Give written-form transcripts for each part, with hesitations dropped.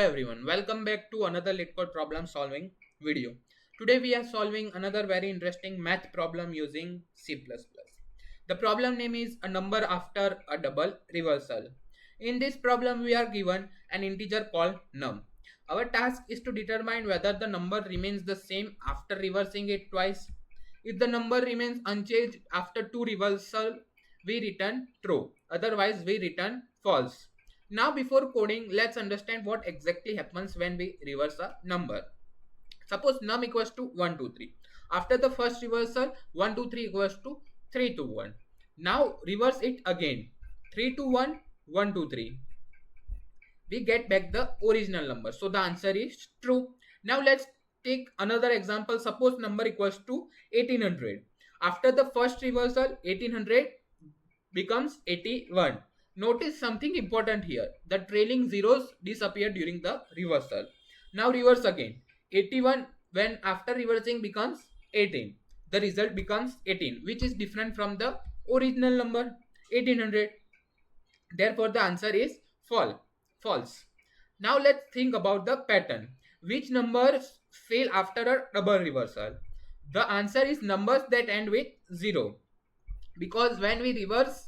everyone, welcome back to another LeetCode problem solving video. Today we are solving another very interesting math problem using C++. The problem name is a number after a double reversal. In this problem we are given an integer called num. Our task is to determine whether the number remains the same after reversing it twice. If the number remains unchanged after two reversal, we return true, otherwise we return false. Now before coding, let's understand what exactly happens when we reverse a number. Suppose num equals to 1, 2, 3. After the first reversal, 1, 2, 3 equals to 3, 2, 1. Now reverse it again. 3, 2, 1, 1, 2, 3. We get back the original number. So the answer is true. Now let's take another example. Suppose number equals to 1800. After the first reversal, 1800 becomes 81. Notice something important here. The trailing zeros disappear during the reversal. Now reverse again. 81 when after reversing becomes 18. The result becomes 18, which is different from the original number 1800. Therefore the answer is false. Now let's think about the pattern. Which numbers fail after a double reversal? The answer is numbers that end with 0. Because when we reverse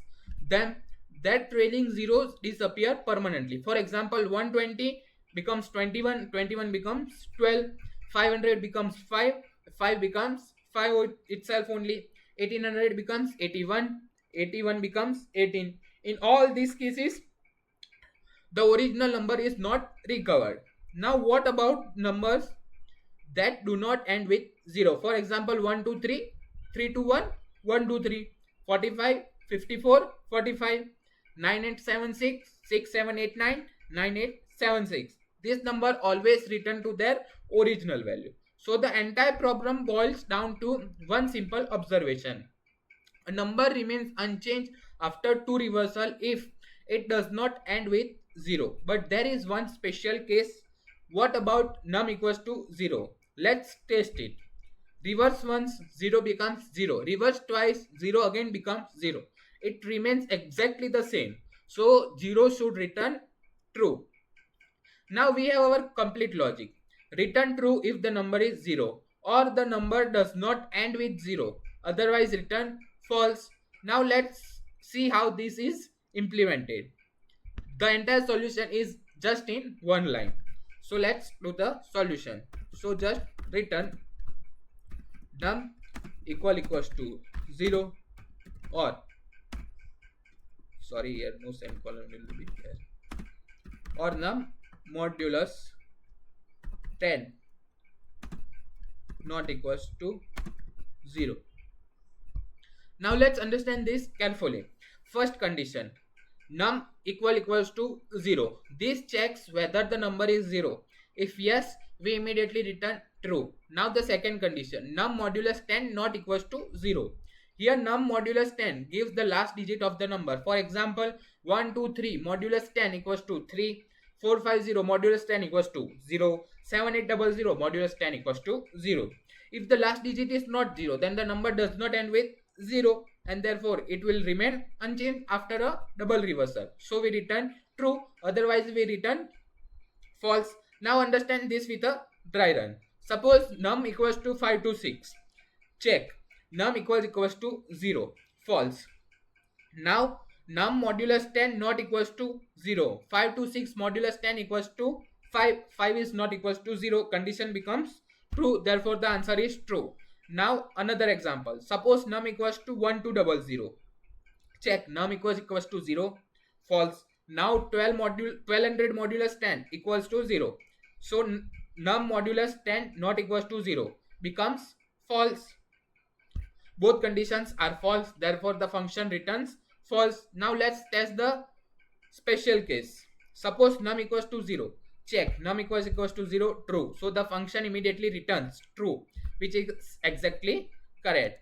them, that trailing zeros disappear permanently. For example, 120 becomes 21, 21 becomes 12, 500 becomes 5, 5 becomes 5 itself only, 1800 becomes 81, 81 becomes 18. In all these cases, the original number is not recovered. Now what about numbers that do not end with 0? For example, 1, 2, 3, 3, 2, 1, 1, 2, 3, 45, 54, 45, 9, 8, 7, 6, 6, 7, 8, 9, 9, 8, 7, 6. This number always return to their original value. So the entire problem boils down to one simple observation. A number remains unchanged after two reversal if it does not end with 0. But there is one special case. What about num equals to 0? Let's test it. Reverse once, 0 becomes 0. Reverse twice, 0 again becomes 0. It remains exactly the same. So 0 should return true. Now we have our complete logic. Return true if the number is 0 or the number does not end with 0. Otherwise return false. Now let's see how this is implemented. The entire solution is just in one line. So let's do the solution. So just return num equals to 0 or sorry, here no semicolon will be there, or num modulus 10 not equals to 0. Now let's understand this carefully. First condition, num equals to 0. This checks whether the number is 0. If yes, we immediately return true. Now the second condition, num modulus 10 not equals to 0. Here num modulus 10 gives the last digit of the number. For example, 1, 2, 3 modulus 10 equals to 3, 4, 5, 0 modulus 10 equals to 0, 7, 8, 0, 0 modulus 10 equals to 0. If the last digit is not 0, then the number does not end with 0 and therefore it will remain unchanged after a double reversal. So we return true, otherwise we return false. Now understand this with a dry run. Suppose num equals to 5 to 6. Check. Num equals to 0. False. Now num modulus 10 not equals to 0. 5 to 6 modulus 10 equals to 5. 5 is not equals to 0. Condition becomes true. Therefore the answer is true. Now another example. Suppose num equals to 1 to 00. Check. Num equals to 0. False. Now 1200 modulus 10 equals to 0. So num modulus 10 not equals to 0 becomes false. Both conditions are false. Therefore the function returns false. Now let's test the special case. Suppose num equals to 0. Check. Num equals to 0. True. So the function immediately returns true, which is exactly correct.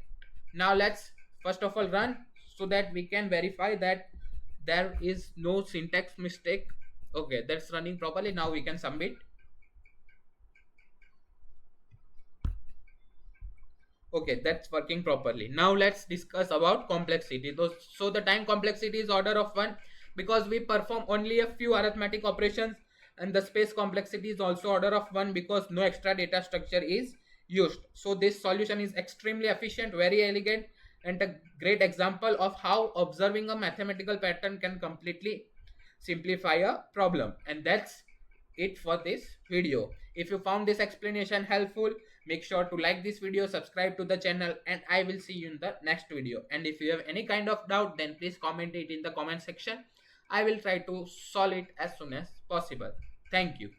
Now let's first of all run so that we can verify that there is no syntax mistake. Okay, that's running properly. Now we can submit. Okay, that's working properly. Now let's discuss about complexity. So the time complexity is order of 1 because we perform only a few arithmetic operations And the space complexity is also order of 1 because no extra data structure is used. So this solution is extremely efficient, very elegant, and a great example of how observing a mathematical pattern can completely simplify a problem. And that's it for this video. If you found this explanation helpful, make sure to like this video, subscribe to the channel, and I will see you in the next video. And if you have any kind of doubt, then please comment it in the comment section. I will try to solve it as soon as possible. Thank you.